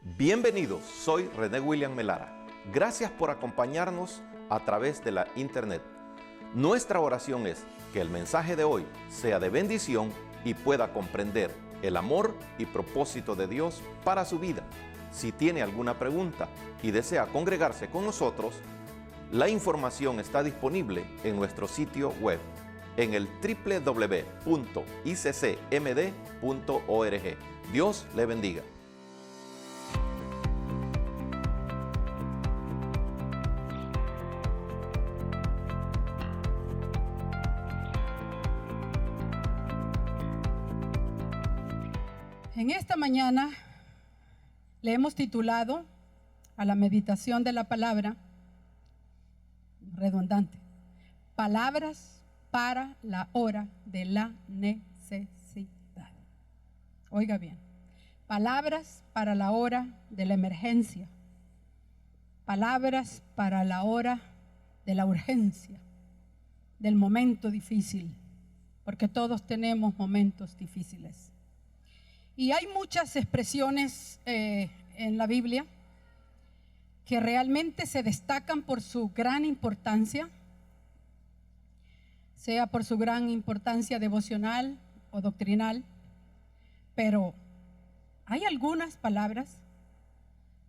Bienvenidos, soy René William Melara. Gracias por acompañarnos a través de la internet. Nuestra oración es que el mensaje de hoy sea de bendición y pueda comprender el amor y propósito de Dios para su vida. Si tiene alguna pregunta y desea congregarse con nosotros, la información está disponible en nuestro sitio web en el www.iccmd.org. Dios le bendiga. En esta mañana le hemos titulado a la meditación de la palabra, redundante, palabras para la hora de la necesidad. Oiga bien, palabras para la hora de la emergencia, palabras para la hora de la urgencia, del momento difícil, porque todos tenemos momentos difíciles. Y hay muchas expresiones en la Biblia que realmente se destacan por su gran importancia, sea por su gran importancia devocional o doctrinal, pero hay algunas palabras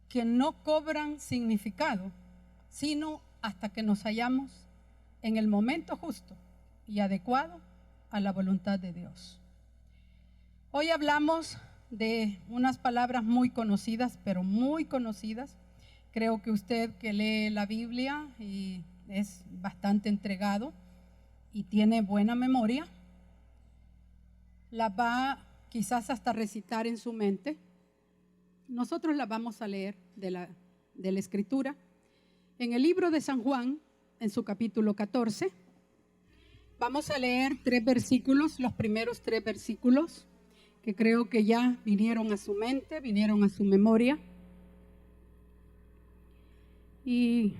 que no cobran significado, sino hasta que nos hallamos en el momento justo y adecuado a la voluntad de Dios. Hoy hablamos de unas palabras muy conocidas, pero muy conocidas. Creo que usted que lee la Biblia y es bastante entregado y tiene buena memoria, las va quizás hasta recitar en su mente. Nosotros las vamos a leer de la Escritura en el libro de San Juan, en su capítulo 14. Vamos a leer 3 versículos, los primeros 3 versículos, que creo que ya vinieron a su mente, vinieron a su memoria. Y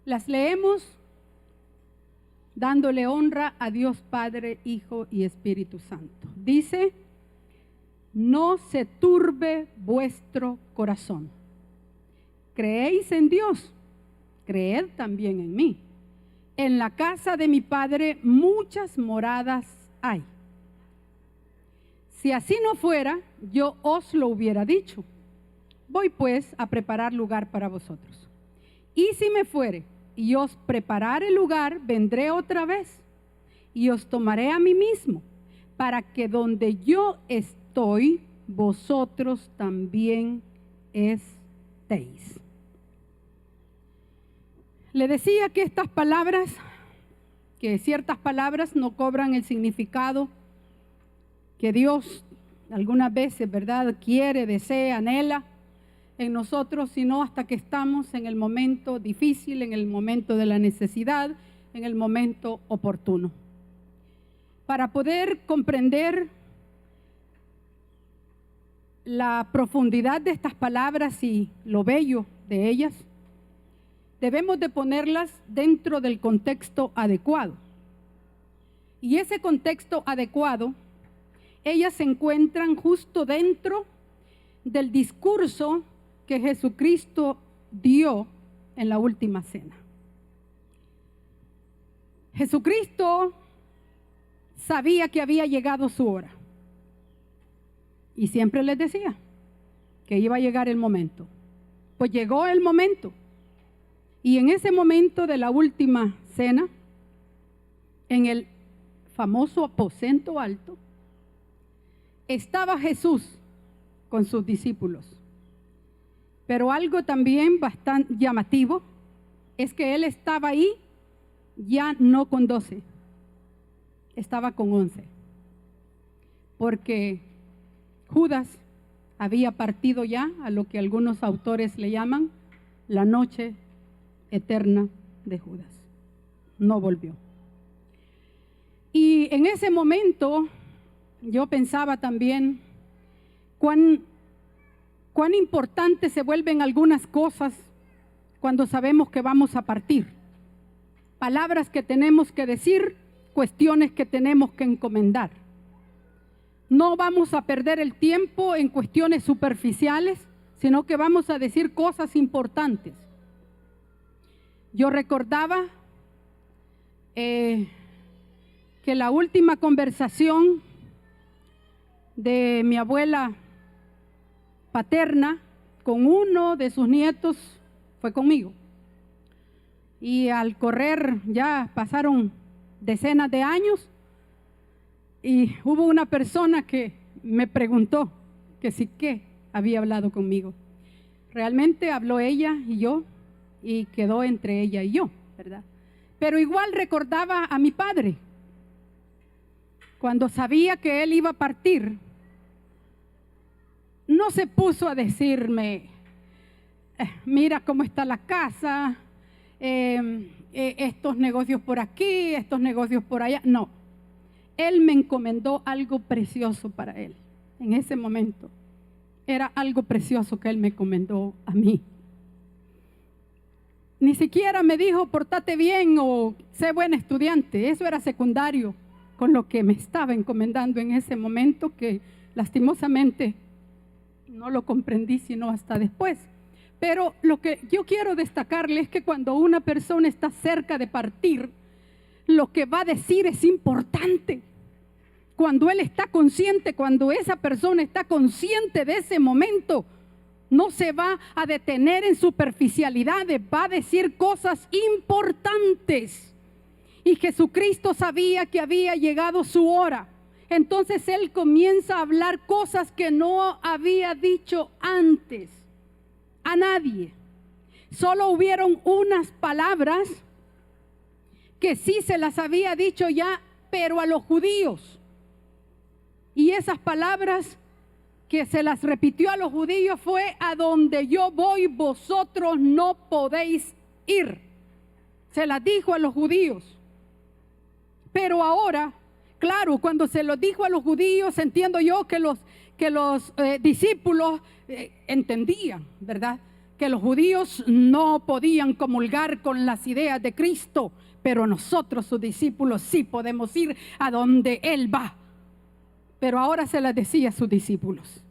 las leemos dándole honra a Dios Padre, Hijo y Espíritu Santo. Dice: no se turbe vuestro corazón. Creéis en Dios, creed también en mí. En la casa de mi Padre muchas moradas hay. Si así no fuera, yo os lo hubiera dicho. Voy pues a preparar lugar para vosotros. Y si me fuere y os preparare lugar, vendré otra vez y os tomaré a mí mismo, para que donde yo estoy, vosotros también estéis. Le decía que estas palabras, que ciertas palabras no cobran el significado que Dios algunas veces, ¿verdad?, quiere, desea, anhela en nosotros, sino hasta que estamos en el momento difícil, en el momento de la necesidad, en el momento oportuno. Para poder comprender la profundidad de estas palabras y lo bello de ellas, debemos de ponerlas dentro del contexto adecuado. Y ese contexto adecuado, ellas se encuentran justo dentro del discurso que Jesucristo dio en la última cena. Jesucristo sabía que había llegado su hora y siempre les decía que iba a llegar el momento. Pues llegó el momento, y en ese momento de la última cena, en el famoso aposento alto, estaba Jesús con sus discípulos. Pero algo también bastante llamativo es que Él estaba ahí ya no con 12, estaba con 11. Porque Judas había partido ya a lo que algunos autores le llaman la noche eterna de Judas. No volvió. Y en ese momento yo pensaba también cuán importantes se vuelven algunas cosas cuando sabemos que vamos a partir. Palabras que tenemos que decir, cuestiones que tenemos que encomendar. No vamos a perder el tiempo en cuestiones superficiales, sino que vamos a decir cosas importantes. Yo recordaba que la última conversación de mi abuela paterna con uno de sus nietos fue conmigo. Y al correr ya pasaron decenas de años y hubo una persona que me preguntó que sí que había hablado conmigo. Realmente habló ella y yo y quedó entre ella y yo, ¿verdad? Pero igual recordaba a mi padre. Cuando sabía que él iba a partir, no se puso a decirme, mira cómo está la casa, estos negocios por aquí, estos negocios por allá. No, él me encomendó algo precioso para él. En ese momento era algo precioso que él me encomendó a mí. Ni siquiera me dijo, portate bien o sé buen estudiante. Eso era secundario con lo que me estaba encomendando en ese momento, que lastimosamente no lo comprendí sino hasta después. Pero lo que yo quiero destacarle es que cuando una persona está cerca de partir, lo que va a decir es importante. Cuando él está consciente, cuando esa persona está consciente de ese momento, no se va a detener en superficialidades, va a decir cosas importantes. Y Jesucristo sabía que había llegado su hora. Entonces él comienza a hablar cosas que no había dicho antes a nadie. Solo hubieron unas palabras que sí se las había dicho ya, pero a los judíos. Y esas palabras que se las repitió a los judíos fue: a donde yo voy, vosotros no podéis ir. Se las dijo a los judíos. Pero ahora, claro, cuando se lo dijo a los judíos, entiendo yo que los discípulos entendían, ¿verdad? Que los judíos no podían comulgar con las ideas de Cristo, pero nosotros, sus discípulos, sí podemos ir a donde Él va. Pero ahora se las decía a sus discípulos.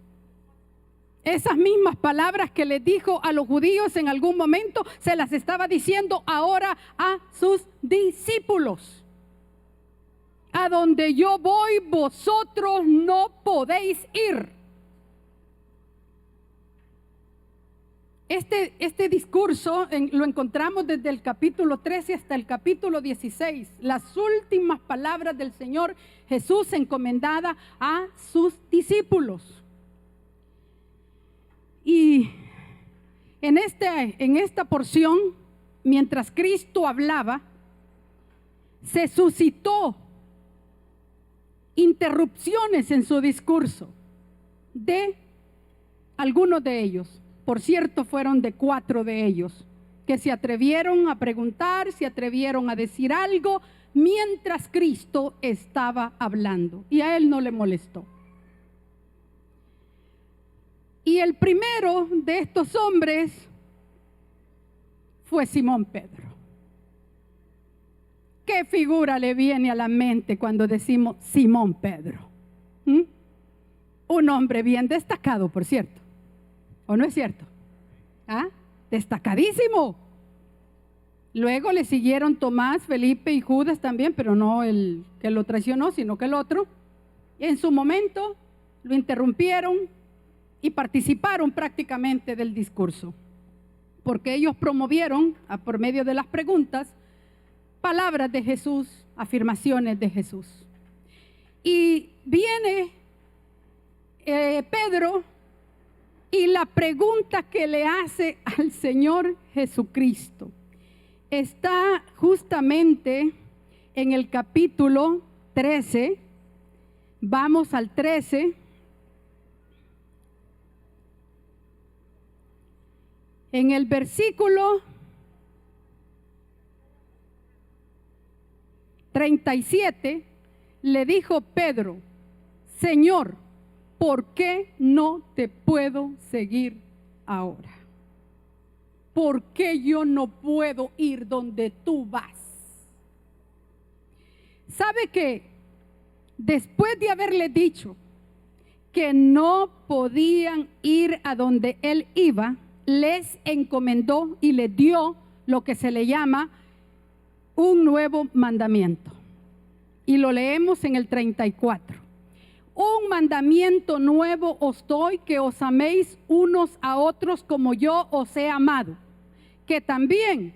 Esas mismas palabras que les dijo a los judíos en algún momento, se las estaba diciendo ahora a sus discípulos. A donde yo voy, vosotros no podéis ir. Este discurso lo encontramos desde el capítulo 13 hasta el capítulo 16. Las últimas palabras del Señor Jesús encomendada a sus discípulos. Y en esta porción, mientras Cristo hablaba, se suscitó interrupciones en su discurso de algunos de ellos. Por cierto, fueron de 4 de ellos que se atrevieron a preguntar, se atrevieron a decir algo mientras Cristo estaba hablando, y a él no le molestó. Y el primero de estos hombres fue Simón Pedro. ¿Qué figura le viene a la mente cuando decimos Simón Pedro? Un hombre bien destacado, por cierto. ¿O no es cierto? ¿Ah? Destacadísimo. Luego le siguieron Tomás, Felipe y Judas también, pero no el que lo traicionó, sino que el otro. Y en su momento lo interrumpieron y participaron prácticamente del discurso, porque ellos promovieron, por medio de las preguntas, palabras de Jesús, afirmaciones de Jesús. Y viene Pedro y la pregunta que le hace al Señor Jesucristo está justamente en el capítulo 13. Vamos al 13. En el versículo 37 le dijo Pedro: Señor, ¿por qué no te puedo seguir ahora? ¿Por qué yo no puedo ir donde tú vas? ¿Sabe que después de haberle dicho que no podían ir a donde él iba, les encomendó y les dio lo que se le llama un nuevo mandamiento. Y lo leemos en el 34. Un mandamiento nuevo os doy, que os améis unos a otros como yo os he amado, que también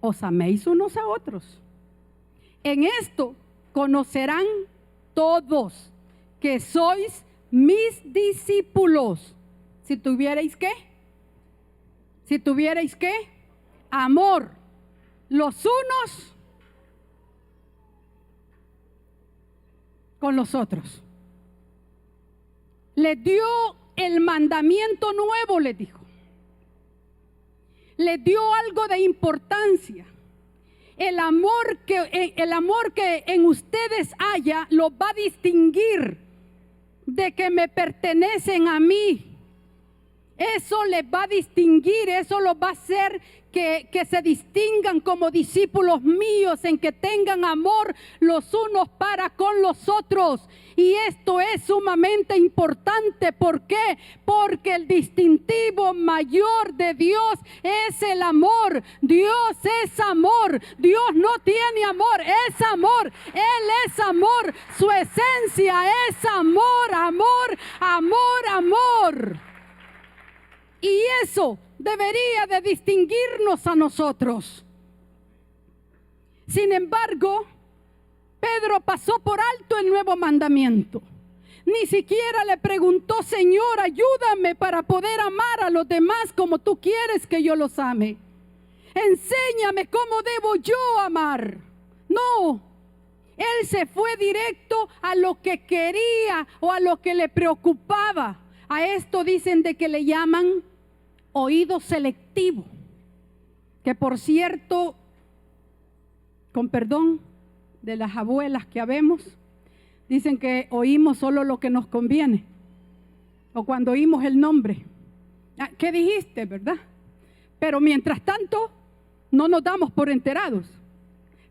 os améis unos a otros. En esto conocerán todos que sois mis discípulos. Si tuvierais ¿qué? Si tuvierais ¿qué? Amor los unos con los otros. Les dio el mandamiento nuevo, les dijo. Les dio algo de importancia. El amor que en ustedes haya los va a distinguir de que me pertenecen a mí. Eso les va a distinguir, eso los va a hacer que se distingan como discípulos míos, en que tengan amor los unos para con los otros. Y esto es sumamente importante. ¿Por qué? Porque el distintivo mayor de Dios es el amor. Dios es amor. Dios no tiene amor, es amor. Él es amor. Su esencia es amor, amor, amor, amor. Y eso debería de distinguirnos a nosotros. Sin embargo, Pedro pasó por alto el nuevo mandamiento. Ni siquiera le preguntó: Señor, ayúdame para poder amar a los demás como tú quieres que yo los ame. Enséñame cómo debo yo amar. No, él se fue directo a lo que quería o a lo que le preocupaba. A esto dicen de que le llaman oído selectivo, que por cierto, con perdón de las abuelas que habemos, dicen que oímos solo lo que nos conviene, o cuando oímos el nombre. ¿Qué dijiste, verdad? Pero mientras tanto, no nos damos por enterados.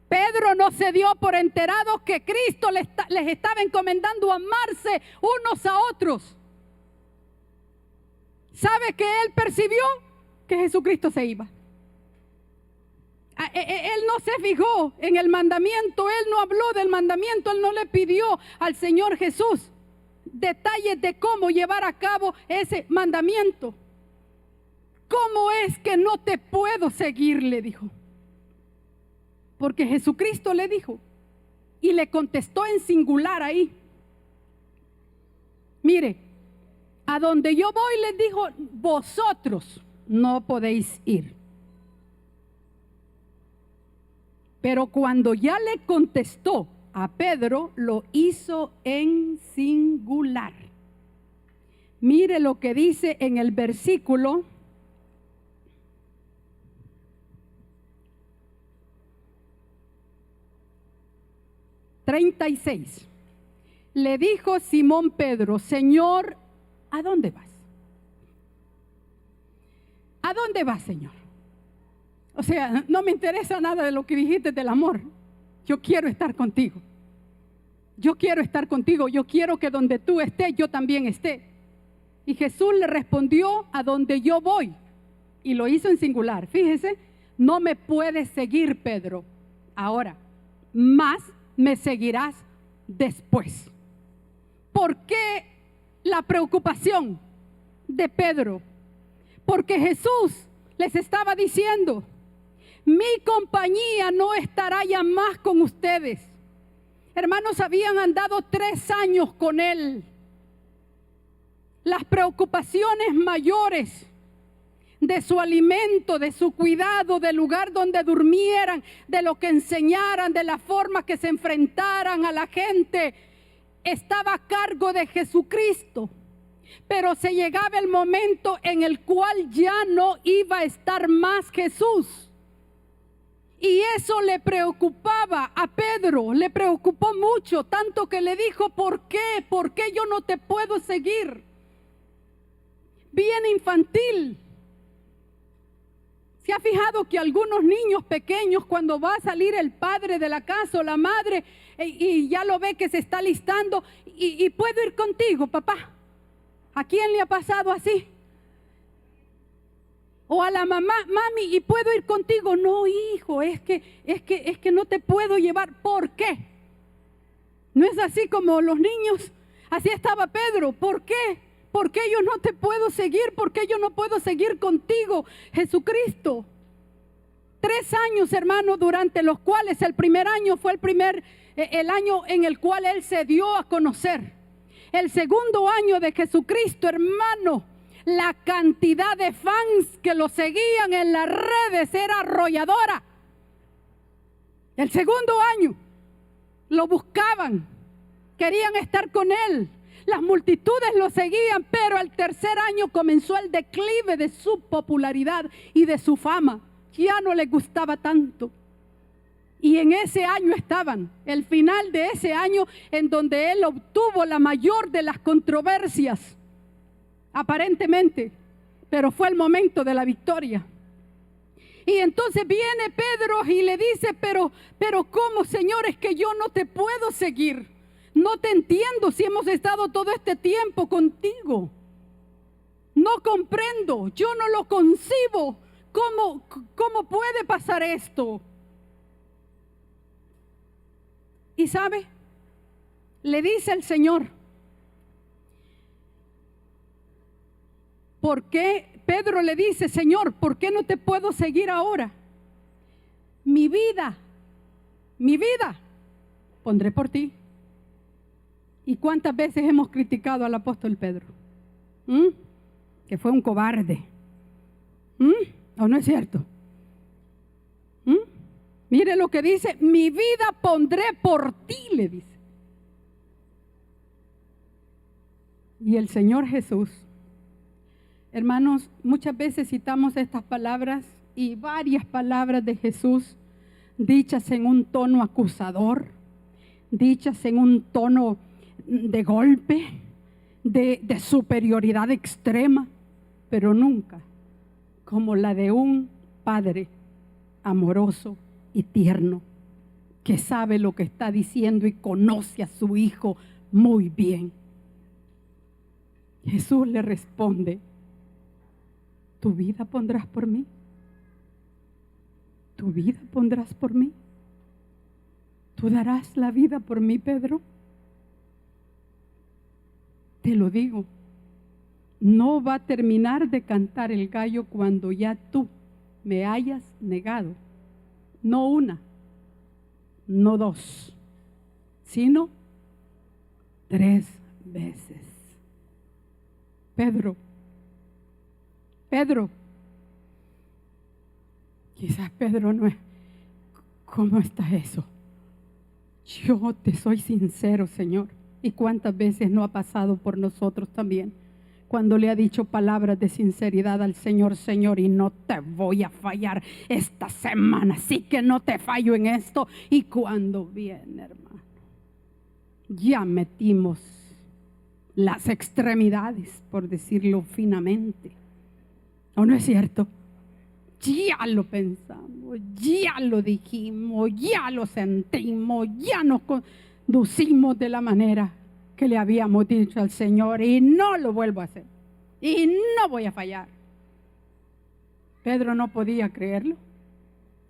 Pedro no se dio por enterados que Cristo les estaba encomendando amarse unos a otros. ¿Sabe que él percibió? Que Jesucristo se iba. Él no se fijó en el mandamiento, él no habló del mandamiento, él no le pidió al Señor Jesús detalles de cómo llevar a cabo ese mandamiento. ¿Cómo es que no te puedo seguir?, le dijo. Porque Jesucristo le dijo, y le contestó en singular ahí. Mire, a donde yo voy, les dijo, vosotros no podéis ir. Pero cuando ya le contestó a Pedro, lo hizo en singular. Mire lo que dice en el versículo 36. Le dijo Simón Pedro: Señor, ¿a dónde vas? ¿A dónde vas, Señor? O sea, no me interesa nada de lo que dijiste del amor. Yo quiero estar contigo. Yo quiero estar contigo. Yo quiero que donde tú estés, yo también esté. Y Jesús le respondió: a donde yo voy. Y lo hizo en singular. Fíjese, no me puedes seguir, Pedro, ahora, más me seguirás después. ¿Por qué la preocupación de Pedro? Porque Jesús les estaba diciendo: mi compañía no estará ya más con ustedes. Hermanos, habían andado 3 años con él. Las preocupaciones mayores de su alimento, de su cuidado, del lugar donde durmieran, de lo que enseñaran, de la forma que se enfrentaran a la gente, estaba a cargo de Jesucristo. Pero se llegaba el momento en el cual ya no iba a estar más Jesús. Y eso le preocupaba a Pedro, le preocupó mucho, tanto que le dijo: ¿por qué? ¿Por qué yo no te puedo seguir? Bien infantil. ¿Se ha fijado que algunos niños pequeños, cuando va a salir el padre de la casa o la madre y ya lo ve que se está listando, y puedo ir contigo, papá? ¿A quién le ha pasado así? O a la mamá, mami, ¿y puedo ir contigo? No, hijo, es que no te puedo llevar. ¿Por qué? ¿No es así como los niños? Así estaba Pedro. ¿Por qué? ¿Por qué yo no te puedo seguir? ¿Por qué yo no puedo seguir contigo, Jesucristo? 3 años, hermano, durante los cuales el primer año fue el año en el cual Él se dio a conocer. El segundo año de Jesucristo, hermano, la cantidad de fans que lo seguían en las redes era arrolladora. El segundo año lo buscaban, querían estar con Él. Las multitudes lo seguían, pero al tercer año comenzó el declive de su popularidad y de su fama. Ya no les gustaba tanto. Y en ese año estaban, el final de ese año en donde Él obtuvo la mayor de las controversias, aparentemente, pero fue el momento de la victoria. Y entonces viene Pedro y le dice, pero ¿cómo, Señor? Es que yo no te puedo seguir. No te entiendo si hemos estado todo este tiempo contigo. No comprendo, yo no lo concibo. ¿Cómo puede pasar esto? Y sabe, le dice el Señor, ¿por qué? Pedro le dice, Señor, ¿por qué no te puedo seguir ahora? Mi vida pondré por ti. ¿Y cuántas veces hemos criticado al apóstol Pedro? Que fue un cobarde. ¿O no es cierto? Mire lo que dice, mi vida pondré por ti, le dice. Y el Señor Jesús, hermanos, muchas veces citamos estas palabras y varias palabras de Jesús dichas en un tono acusador, dichas en un tono de golpe, de superioridad extrema, pero nunca como la de un padre amoroso y tierno que sabe lo que está diciendo y conoce a su hijo muy bien. Jesús le responde, ¿tu vida pondrás por mí? ¿Tu vida pondrás por mí? ¿Tú darás la vida por mí, Pedro? Te lo digo, no va a terminar de cantar el gallo cuando ya tú me hayas negado. No una, no 2, sino 3 veces. Pedro, quizás Pedro no es, ¿cómo está eso? Yo te soy sincero, Señor. ¿Y cuántas veces no ha pasado por nosotros también? Cuando le ha dicho palabras de sinceridad al Señor, Señor, y no te voy a fallar esta semana, sí que no te fallo en esto. Y cuando viene, hermano, ya metimos las extremidades, por decirlo finamente. ¿O no es cierto? Ya lo pensamos, ya lo dijimos, ya lo sentimos, ya nos conducimos de la manera que le habíamos dicho al Señor y no lo vuelvo a hacer y no voy a fallar. Pedro no podía creerlo,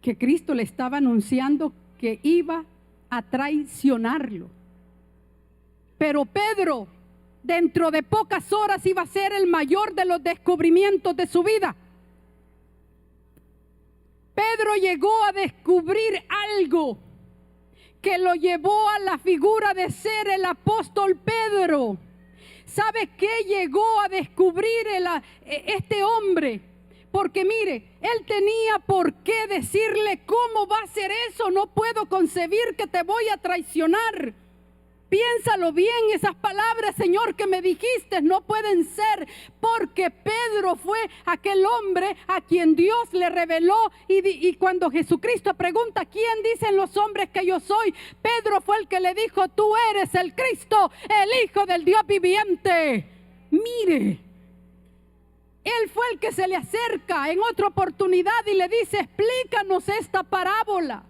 que Cristo le estaba anunciando que iba a traicionarlo. Pero Pedro, dentro de pocas horas, iba a ser el mayor de los descubrimientos de su vida. Pedro llegó a descubrir algo que lo llevó a la figura de ser el apóstol Pedro. ¿Sabe qué llegó a descubrir este hombre? Porque mire, él tenía por qué decirle, ¿cómo va a ser eso? No puedo concebir que te voy a traicionar. Piénsalo bien, esas palabras, Señor, que me dijiste no pueden ser, porque Pedro fue aquel hombre a quien Dios le reveló y cuando Jesucristo pregunta, ¿quién dicen los hombres que yo soy? Pedro fue el que le dijo, tú eres el Cristo, el Hijo del Dios viviente. Mire, él fue el que se le acerca en otra oportunidad y le dice, explícanos esta parábola.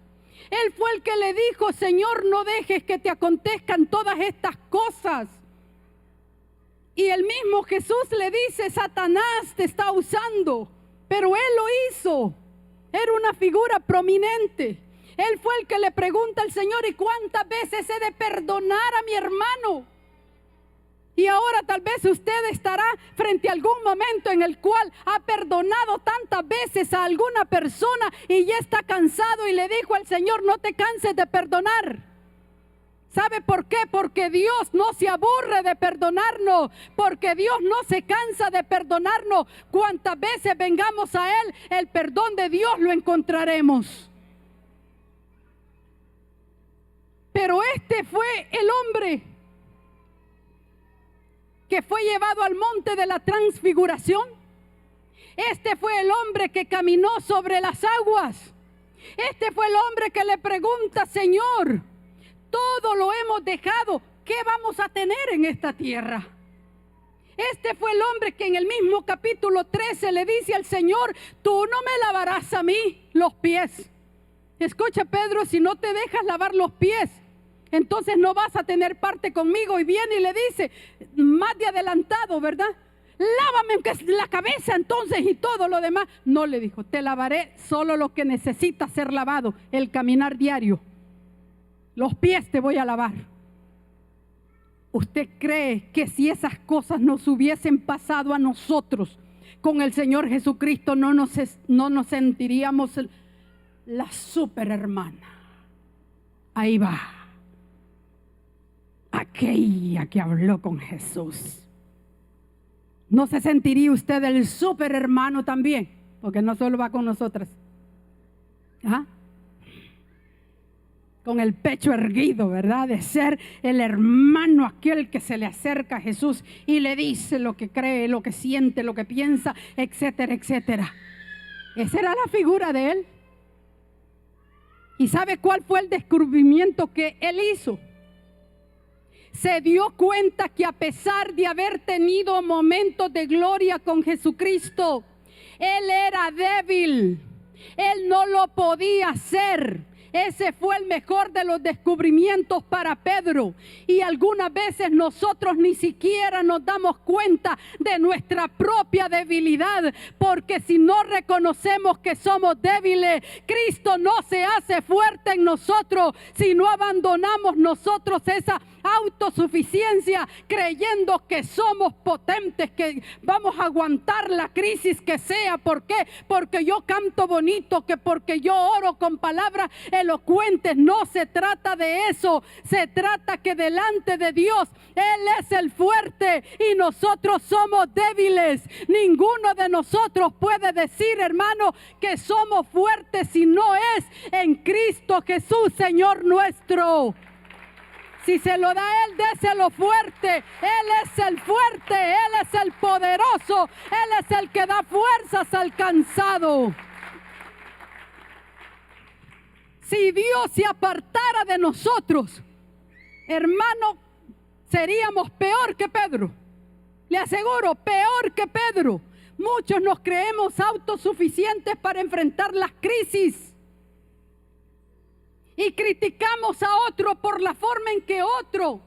Él fue el que le dijo, Señor, no dejes que te acontezcan todas estas cosas. Y el mismo Jesús le dice: Satanás te está usando, pero él lo hizo. Era una figura prominente. Él fue el que le pregunta al Señor: ¿y cuántas veces he de perdonar a mi hermano? Y ahora tal vez usted estará frente a algún momento en el cual ha perdonado tantas veces a alguna persona y ya está cansado y le dijo al Señor: no te canses de perdonar. ¿Sabe por qué? Porque Dios no se aburre de perdonarnos, porque Dios no se cansa de perdonarnos. Cuantas veces vengamos a Él, el perdón de Dios lo encontraremos. Pero este fue el hombre que fue llevado al monte de la transfiguración. Este fue el hombre que caminó sobre las aguas. Este fue el hombre que le pregunta: Señor, todo lo hemos dejado, ¿qué vamos a tener en esta tierra? Este fue el hombre que en el mismo capítulo 13 le dice al Señor: tú no me lavarás a mí los pies. Escucha, Pedro, si no te dejas lavar los pies, entonces no vas a tener parte conmigo. Y viene y le dice, más de adelantado, ¿verdad? Lávame aunque es la cabeza entonces y todo lo demás. No, le dijo, te lavaré solo lo que necesita ser lavado, el caminar diario. Los pies te voy a lavar. ¿Usted cree que si esas cosas nos hubiesen pasado a nosotros con el Señor Jesucristo no nos sentiríamos la super hermana? Ahí va, aquella que habló con Jesús. ¿No se sentiría usted el super hermano también? Porque no solo va con nosotras. ¿Ah? Con el pecho erguido, ¿verdad? De ser el hermano, aquel que se le acerca a Jesús y le dice lo que cree, lo que siente, lo que piensa, etcétera, etcétera. Esa era la figura de él. ¿Y sabe cuál fue el descubrimiento que él hizo? Se dio cuenta que a pesar de haber tenido momentos de gloria con Jesucristo, él era débil. Él no lo podía hacer. Ese fue el mejor de los descubrimientos para Pedro. Y algunas veces nosotros ni siquiera nos damos cuenta de nuestra propia debilidad, porque si no reconocemos que somos débiles, Cristo no se hace fuerte en nosotros. Si no abandonamos nosotros esa autosuficiencia, creyendo que somos potentes, que vamos a aguantar la crisis que sea. ¿Por qué? Porque yo canto bonito, que porque yo oro con palabras elocuentes. No se trata de eso. Se trata que delante de Dios Él es el fuerte y nosotros somos débiles. Ninguno de nosotros puede decir, hermano, que somos fuertes si no es en Cristo Jesús, Señor nuestro. Si se lo da Él, déselo fuerte. Él es el fuerte, Él es el poderoso, Él es el que da fuerzas al cansado. Si Dios se apartara de nosotros, hermano, seríamos peor que Pedro. Le aseguro, peor que Pedro. Muchos nos creemos autosuficientes para enfrentar las crisis. Y criticamos a otro por la forma en que otro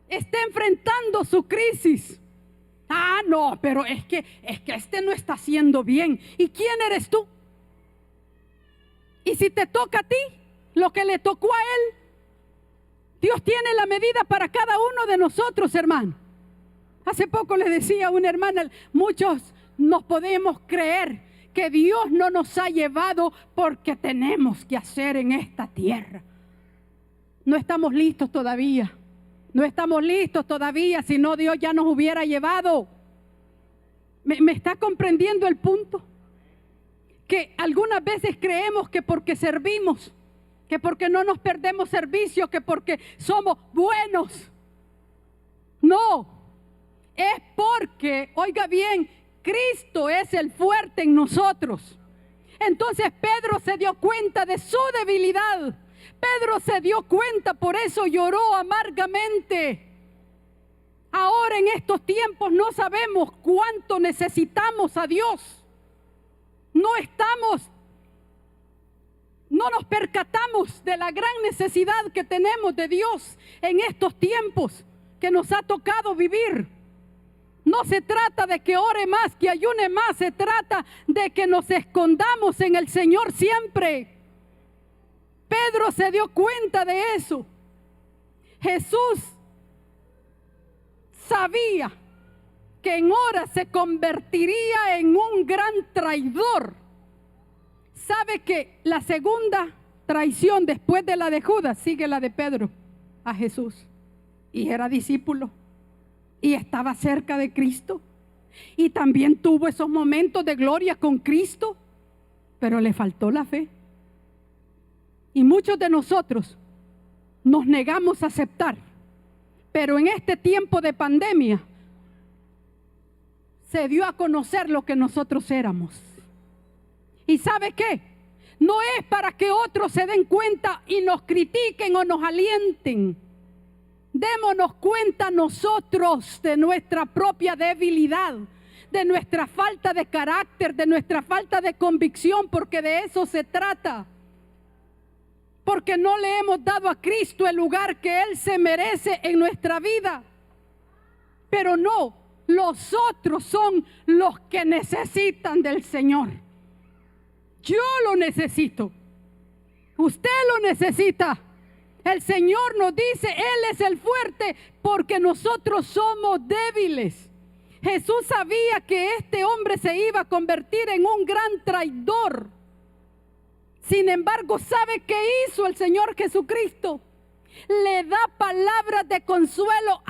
está enfrentando su crisis. Ah, no, pero es que este no está haciendo bien. ¿Y quién eres tú? Y si te toca a ti lo que le tocó a él, Dios tiene la medida para cada uno de nosotros, hermano. Hace poco le decía a una hermana, muchos nos podemos creer que Dios no nos ha llevado porque tenemos que hacer en esta tierra. No estamos listos todavía. No estamos listos todavía, si no Dios ya nos hubiera llevado. ¿Me está comprendiendo el punto? Que algunas veces creemos que porque servimos, que porque no nos perdemos servicio, que porque somos buenos. No, es porque, oiga bien, Cristo es el fuerte en nosotros. Entonces Pedro se dio cuenta de su debilidad. Pedro se dio cuenta, por eso lloró amargamente. Ahora en estos tiempos no sabemos cuánto necesitamos a Dios. No nos percatamos de la gran necesidad que tenemos de Dios en estos tiempos que nos ha tocado vivir. No se trata de que ore más, que ayune más, se trata de que nos escondamos en el Señor siempre. Pedro se dio cuenta de eso. Jesús sabía que en horas se convertiría en un gran traidor. Sabe que la segunda traición después de la de Judas sigue la de Pedro a Jesús. Y era discípulo. Y estaba cerca de Cristo. Y también tuvo esos momentos de gloria con Cristo. Pero le faltó la fe. Y muchos de nosotros nos negamos a aceptar. Pero en este tiempo de pandemia se dio a conocer lo que nosotros éramos. ¿Y sabe qué? No es para que otros se den cuenta y nos critiquen o nos alienten. Démonos cuenta nosotros de nuestra propia debilidad, de nuestra falta de carácter, de nuestra falta de convicción, porque de eso se trata. Porque no le hemos dado a Cristo el lugar que Él se merece en nuestra vida. Pero no, los otros son los que necesitan del Señor. Yo lo necesito. Usted lo necesita. El Señor nos dice, Él es el fuerte porque nosotros somos débiles. Jesús sabía que este hombre se iba a convertir en un gran traidor. Sin embargo, ¿sabe qué hizo el Señor Jesucristo? Le da palabras de consuelo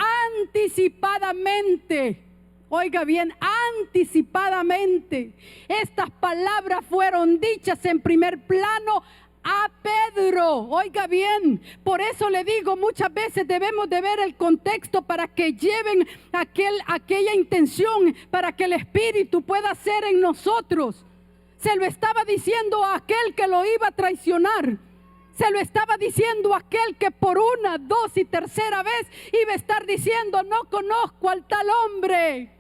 anticipadamente. Oiga bien, anticipadamente. Estas palabras fueron dichas en primer plano a Pedro. Oiga bien, por eso le digo, muchas veces debemos de ver el contexto para que lleven aquella intención, para que el Espíritu pueda ser en nosotros. Se lo estaba diciendo a aquel que lo iba a traicionar. Se lo estaba diciendo a aquel que por una, dos y tercera vez iba a estar diciendo, no conozco al tal hombre.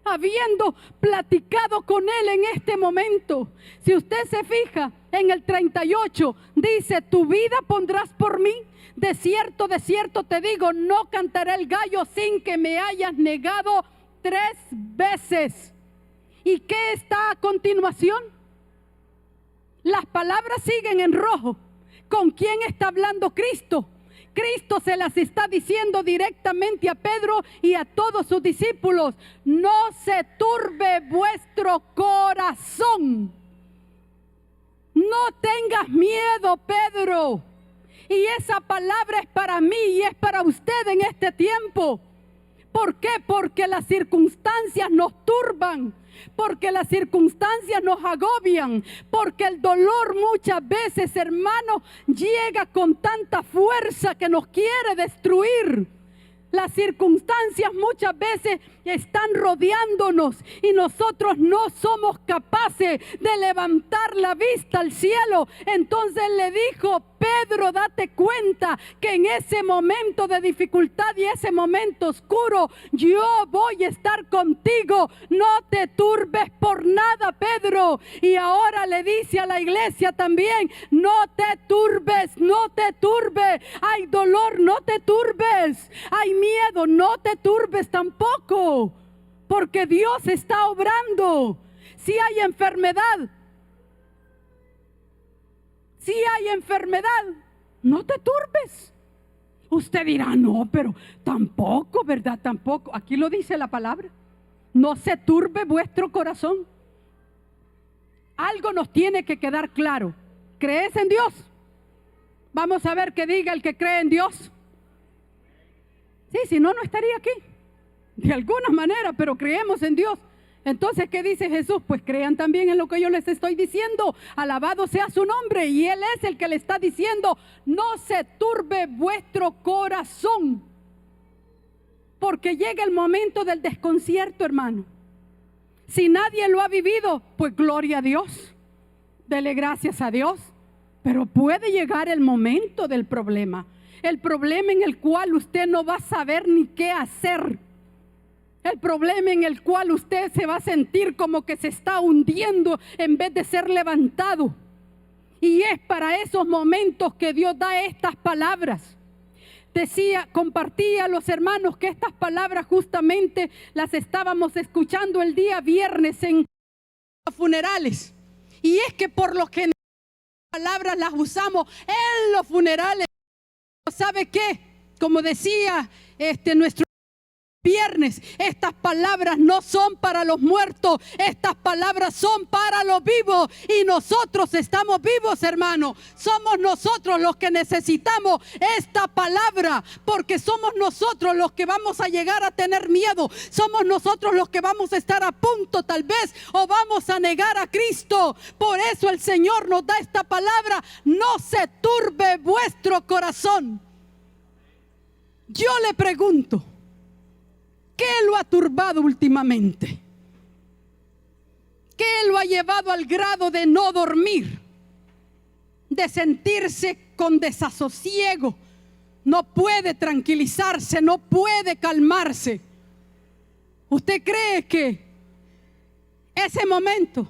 Habiendo platicado con él en este momento. Si usted se fija en el 38, dice, tu vida pondrás por mí. De cierto te digo, no cantaré el gallo sin que me hayas negado 3 veces. ¿Y qué está a continuación? Las palabras siguen en rojo. ¿Con quién está hablando Cristo? Cristo se las está diciendo directamente a Pedro y a todos sus discípulos. No se turbe vuestro corazón. No tengas miedo, Pedro. Y esa palabra es para mí y es para usted en este tiempo. ¿Por qué? Porque las circunstancias nos turban. Porque las circunstancias nos agobian, porque el dolor muchas veces, hermano, llega con tanta fuerza que nos quiere destruir. Las circunstancias muchas veces están rodeándonos y nosotros no somos capaces de levantar la vista al cielo. Entonces le dijo, Pedro, date cuenta que en ese momento de dificultad y ese momento oscuro, yo voy a estar contigo. No te turbes por nada, Pedro. Y ahora le dice a la iglesia también, no te turbes, no te turbes. Hay dolor, no te turbes. Hay miedo, no te turbes tampoco. Porque Dios está obrando. Si hay enfermedad, no te turbes. Usted dirá, no, pero tampoco, ¿verdad? Tampoco. Aquí lo dice la palabra. No se turbe vuestro corazón. Algo nos tiene que quedar claro. ¿Crees en Dios? Vamos a ver qué diga el que cree en Dios. Sí, si no, no estaría aquí. De alguna manera, pero creemos en Dios. Entonces, ¿qué dice Jesús? Pues crean también en lo que yo les estoy diciendo. Alabado sea su nombre. Y Él es el que le está diciendo, no se turbe vuestro corazón. Porque llega el momento del desconcierto, hermano. Si nadie lo ha vivido, pues gloria a Dios. Dele gracias a Dios. Pero puede llegar el momento del problema. El problema en el cual usted no va a saber ni qué hacer. El problema en el cual usted se va a sentir como que se está hundiendo en vez de ser levantado. Y es para esos momentos que Dios da estas palabras. compartía a los hermanos que estas palabras justamente las estábamos escuchando el día viernes en los funerales. Y es que por lo general las palabras las usamos en los funerales. ¿Sabe qué? Como decía nuestro viernes, estas palabras no son para los muertos, estas palabras son para los vivos, y nosotros estamos vivos, hermano. Somos nosotros los que necesitamos esta palabra, porque somos nosotros los que vamos a llegar a tener miedo, somos nosotros los que vamos a estar a punto tal vez, o vamos a negar a Cristo. Por eso el Señor nos da esta palabra: no se turbe vuestro corazón. Yo le pregunto, ¿qué lo ha turbado últimamente? ¿Qué lo ha llevado al grado de no dormir? De sentirse con desasosiego. No puede tranquilizarse, no puede calmarse. ¿Usted cree que ese momento,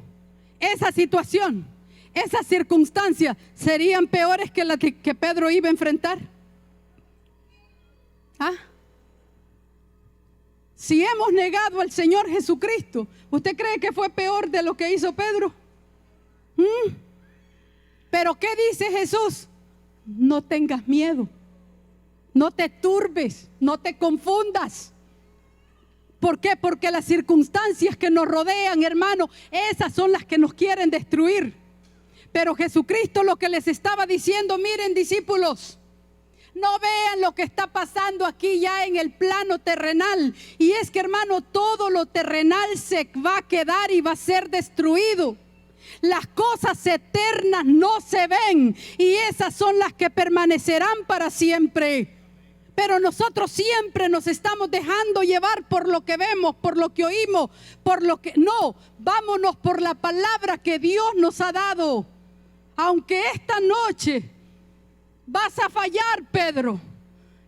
esa situación, esas circunstancias serían peores que las que Pedro iba a enfrentar? ¿Ah? Si hemos negado al Señor Jesucristo, ¿usted cree que fue peor de lo que hizo Pedro? Pero ¿qué dice Jesús? No tengas miedo, no te turbes, no te confundas. ¿Por qué? Porque las circunstancias que nos rodean, hermano, esas son las que nos quieren destruir. Pero Jesucristo lo que les estaba diciendo: miren, discípulos, no vean lo que está pasando aquí ya en el plano terrenal. Y es que, hermano, todo lo terrenal se va a quedar y va a ser destruido. Las cosas eternas no se ven, y esas son las que permanecerán para siempre. Pero nosotros siempre nos estamos dejando llevar por lo que vemos, por lo que oímos, por lo que... No, vámonos por la palabra que Dios nos ha dado. Aunque esta noche vas a fallar, Pedro,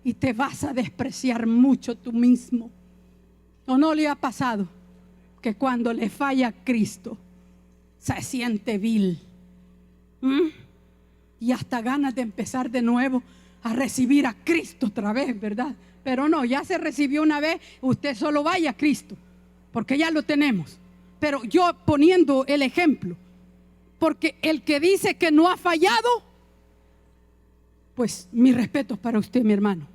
y te vas a despreciar mucho tú mismo. ¿O no le ha pasado que cuando le falla a Cristo se siente vil? Y hasta ganas de empezar de nuevo a recibir a Cristo otra vez, ¿verdad? Pero no, ya se recibió una vez, usted solo vaya a Cristo, porque ya lo tenemos. Pero yo poniendo el ejemplo, porque el que dice que no ha fallado, pues mis respetos para usted, mi hermano.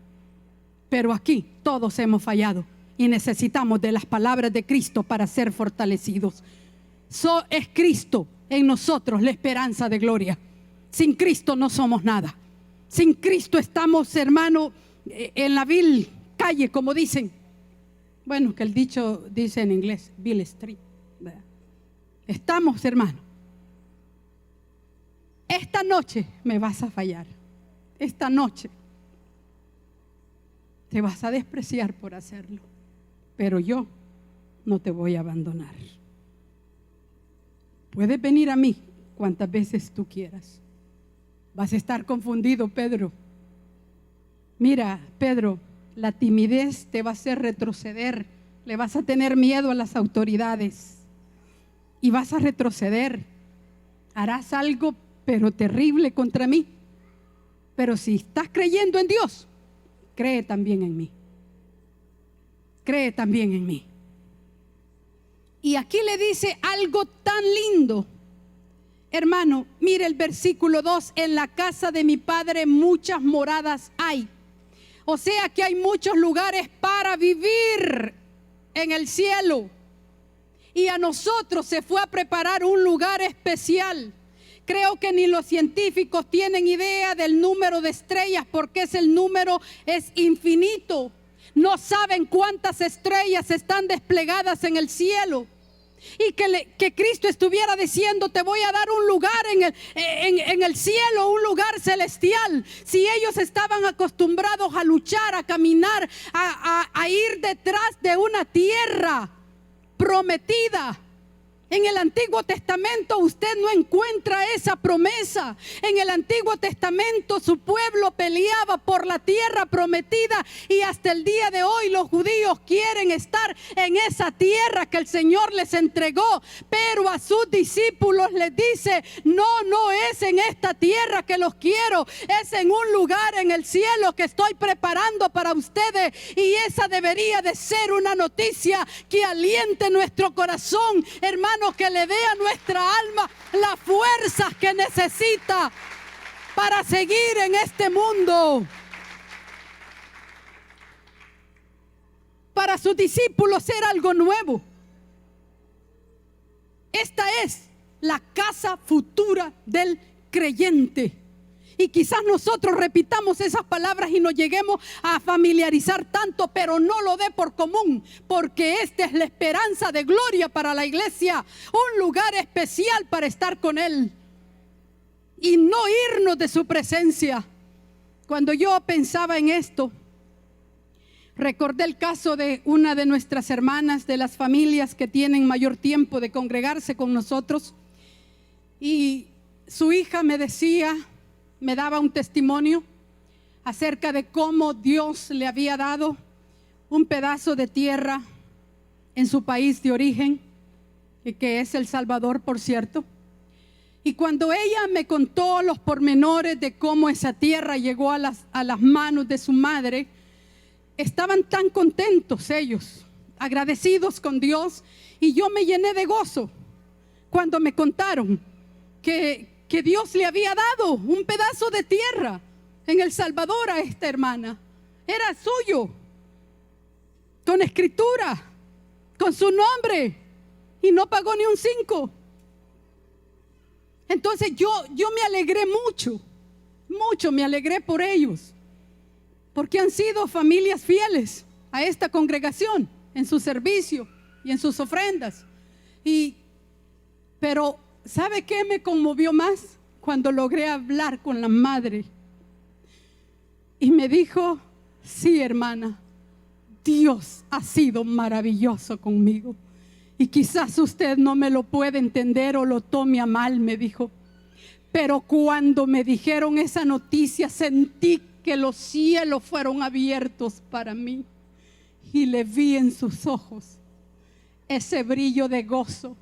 Pero aquí todos hemos fallado y necesitamos de las palabras de Cristo para ser fortalecidos. Es Cristo en nosotros la esperanza de gloria. Sin Cristo no somos nada. Sin Cristo estamos, hermano, en la vil calle, como dicen. Bueno, que el dicho dice en inglés, vil street, ¿verdad? Estamos, hermano. Esta noche me vas a fallar. Esta noche te vas a despreciar por hacerlo, pero yo no te voy a abandonar. Puedes venir a mí cuantas veces tú quieras. Vas a estar confundido, Pedro. Mira, Pedro, la timidez te va a hacer retroceder. Le vas a tener miedo a las autoridades y vas a retroceder. Harás algo pero terrible contra mí. Pero si estás creyendo en Dios, cree también en mí. Cree también en mí. Y aquí le dice algo tan lindo. Hermano, mire el versículo 2: en la casa de mi Padre muchas moradas hay. O sea que hay muchos lugares para vivir en el cielo. Y a nosotros se fue a preparar un lugar especial. Creo que ni los científicos tienen idea del número de estrellas, porque el número es infinito. No saben cuántas estrellas están desplegadas en el cielo. Y que Cristo estuviera diciendo: te voy a dar un lugar en el cielo, un lugar celestial. Si ellos estaban acostumbrados a luchar, a caminar, a ir detrás de una tierra prometida, En el Antiguo Testamento usted no encuentra esa promesa. En el Antiguo Testamento su pueblo peleaba por la tierra prometida y hasta el día de hoy los judíos quieren estar en esa tierra que el Señor les entregó. Pero a sus discípulos les dice: no es en esta tierra que los quiero, es en un lugar en el cielo que estoy preparando para ustedes. Y esa debería de ser una noticia que aliente nuestro corazón, hermano, que le dé a nuestra alma las fuerzas que necesita para seguir en este mundo. Para sus discípulos era algo nuevo. Esta es la casa futura del creyente. Y quizás nosotros repitamos esas palabras y nos lleguemos a familiarizar tanto, pero no lo dé por común, porque esta es la esperanza de gloria para la iglesia, un lugar especial para estar con Él y no irnos de su presencia. Cuando yo pensaba en esto, recordé el caso de una de nuestras hermanas, de las familias que tienen mayor tiempo de congregarse con nosotros, y su hija me daba un testimonio acerca de cómo Dios le había dado un pedazo de tierra en su país de origen, que es El Salvador, por cierto. Y cuando ella me contó los pormenores de cómo esa tierra llegó a las manos de su madre, estaban tan contentos ellos, agradecidos con Dios, y yo me llené de gozo cuando me contaron que Dios le había dado un pedazo de tierra en El Salvador a esta hermana. Era suyo, con escritura, con su nombre, y no pagó ni un 5. Entonces yo me alegré mucho me alegré por ellos, porque han sido familias fieles a esta congregación en su servicio y en sus ofrendas. Pero ¿sabe qué me conmovió más? Cuando logré hablar con la madre y me dijo: sí, hermana, Dios ha sido maravilloso conmigo, y quizás usted no me lo puede entender o lo tome a mal, me dijo, pero cuando me dijeron esa noticia sentí que los cielos fueron abiertos para mí, y le vi en sus ojos ese brillo de gozo.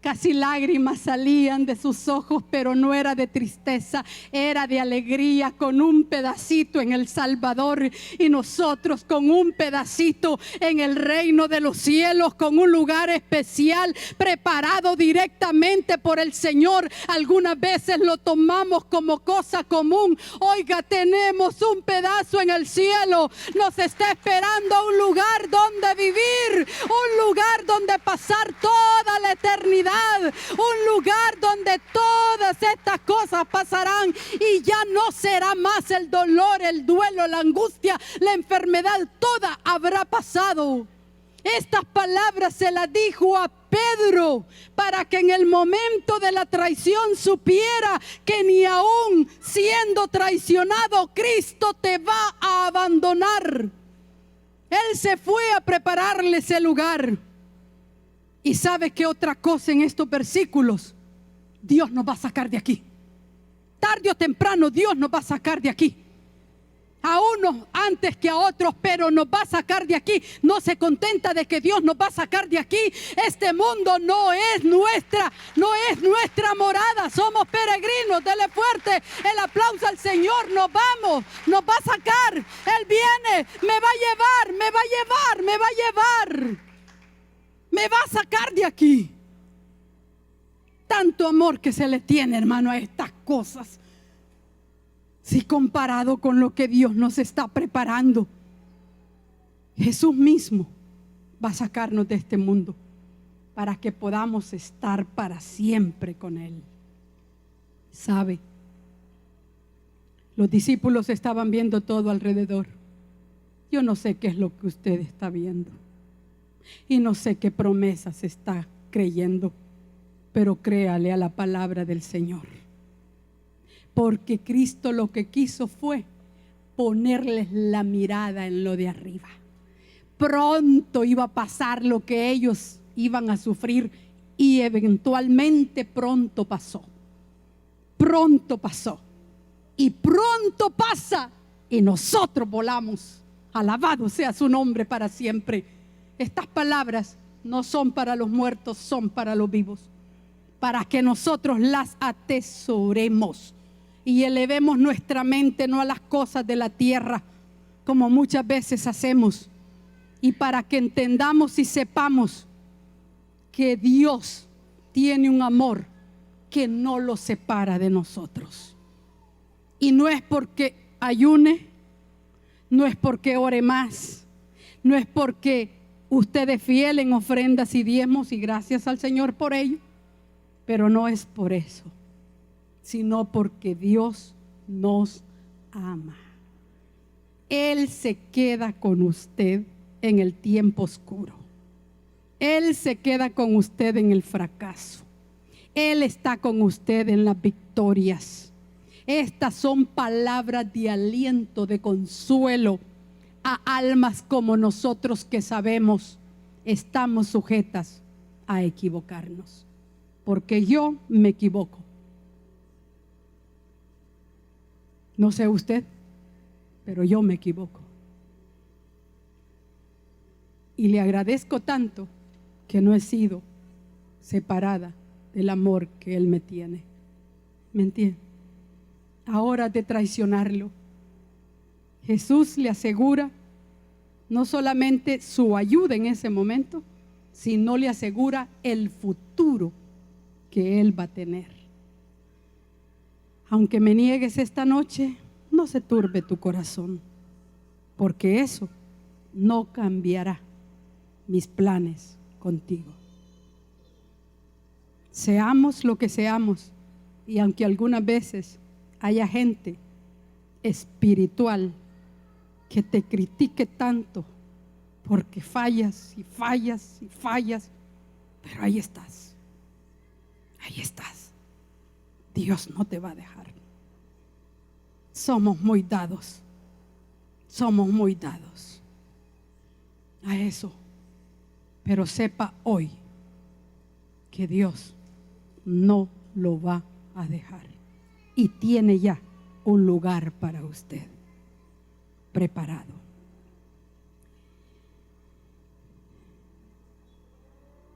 Casi lágrimas salían de sus ojos, pero no era de tristeza, era de alegría, con un pedacito en El Salvador y nosotros con un pedacito en el reino de los cielos, con un lugar especial preparado directamente por el Señor. Algunas veces lo tomamos como cosa común. Oiga, tenemos un pedazo en el cielo, nos está esperando un lugar donde vivir, un lugar donde pasar toda la eternidad, un lugar donde todas estas cosas pasarán y ya no será más el dolor, el duelo, la angustia, la enfermedad, toda habrá pasado. Estas palabras se las dijo a Pedro para que en el momento de la traición supiera que ni aún siendo traicionado Cristo te va a abandonar. Él se fue a prepararle ese lugar. Y sabe que otra cosa en estos versículos, Dios nos va a sacar de aquí. Tarde o temprano Dios nos va a sacar de aquí. A unos antes que a otros, pero nos va a sacar de aquí. No se contenta de que Dios nos va a sacar de aquí. Este mundo no es nuestra morada. Somos peregrinos. Dele fuerte el aplauso al Señor. Nos vamos, nos va a sacar. Él viene, me va a llevar, me va a llevar, me va a llevar. Me va a sacar de aquí. Tanto amor que se le tiene, hermano, a estas cosas, si comparado con lo que Dios nos está preparando. Jesús mismo va a sacarnos de este mundo para que podamos estar para siempre con Él. ¿Sabe? Los discípulos estaban viendo todo alrededor. Yo no sé qué es lo que usted está viendo. Y no sé qué promesas está creyendo, pero créale a la palabra del Señor. Porque Cristo lo que quiso fue ponerles la mirada en lo de arriba. Pronto iba a pasar lo que ellos iban a sufrir Y eventualmente pronto pasó. Pronto pasó. Y pronto pasa. Y nosotros volamos. Alabado sea su nombre para siempre. Estas palabras no son para los muertos, son para los vivos. Para que nosotros las atesoremos y elevemos nuestra mente no a las cosas de la tierra, como muchas veces hacemos. Y para que entendamos y sepamos que Dios tiene un amor que no lo separa de nosotros. Y no es porque ayune, no es porque ore más, no es porque usted es fiel en ofrendas y diezmos, y gracias al Señor por ello, pero no es por eso, sino porque Dios nos ama. Él se queda con usted en el tiempo oscuro. Él se queda con usted en el fracaso. Él está con usted en las victorias. Estas son palabras de aliento, de consuelo a almas como nosotros que sabemos estamos sujetas a equivocarnos. Porque yo me equivoco. No sé usted, pero yo me equivoco. Y le agradezco tanto que no he sido separada del amor que Él me tiene. ¿Me entiende? Ahora de traicionarlo, Jesús le asegura no solamente su ayuda en ese momento, sino le asegura el futuro que Él va a tener. Aunque me niegues esta noche, no se turbe tu corazón, porque eso no cambiará mis planes contigo. Seamos lo que seamos, y aunque algunas veces haya gente espiritual que te critique tanto porque fallas y fallas y fallas, pero ahí estás. Ahí estás. Dios no te va a dejar. Somos muy dados. Somos muy dados a eso. Pero sepa hoy que Dios no lo va a dejar. Y tiene ya un lugar para usted preparado.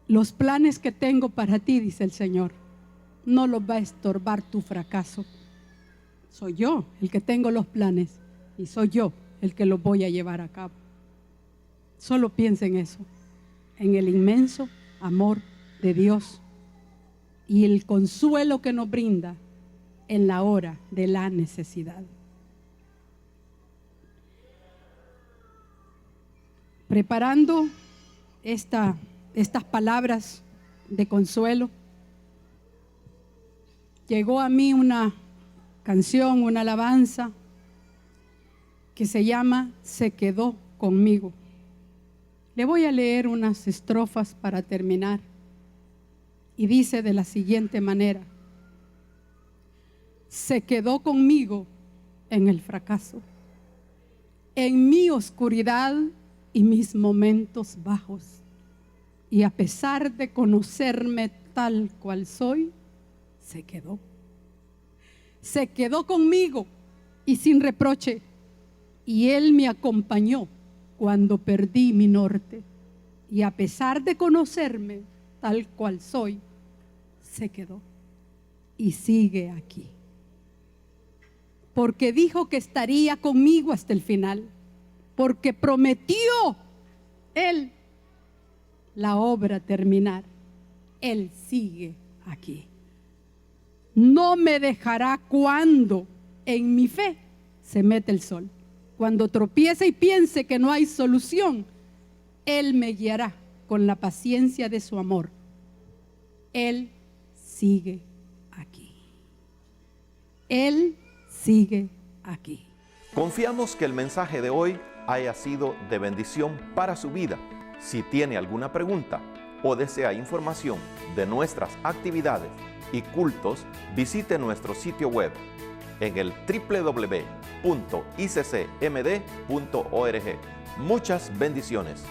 Los planes que tengo para ti, dice el Señor, no los va a estorbar tu fracaso. Soy yo el que tengo los planes y soy yo el que los voy a llevar a cabo. Solo piensa en eso, en el inmenso amor de Dios y el consuelo que nos brinda en la hora de la necesidad. Preparando estas palabras de consuelo, llegó a mí una canción, una alabanza que se llama Se quedó conmigo. Le voy a leer unas estrofas para terminar y dice de la siguiente manera: se quedó conmigo en el fracaso, en mi oscuridad y mis momentos bajos, y a pesar de conocerme tal cual soy, se quedó. Se quedó conmigo y sin reproche, y Él me acompañó cuando perdí mi norte, y a pesar de conocerme tal cual soy, se quedó y sigue aquí. Porque dijo que estaría conmigo hasta el final, porque prometió Él la obra terminar. Él sigue aquí. No me dejará cuando en mi fe se mete el sol. Cuando tropiece y piense que no hay solución, Él me guiará con la paciencia de su amor. Él sigue aquí. Él sigue aquí. Confiamos que el mensaje de hoy haya sido de bendición para su vida. Si tiene alguna pregunta o desea información de nuestras actividades y cultos, visite nuestro sitio web en el www.iccmd.org. Muchas bendiciones.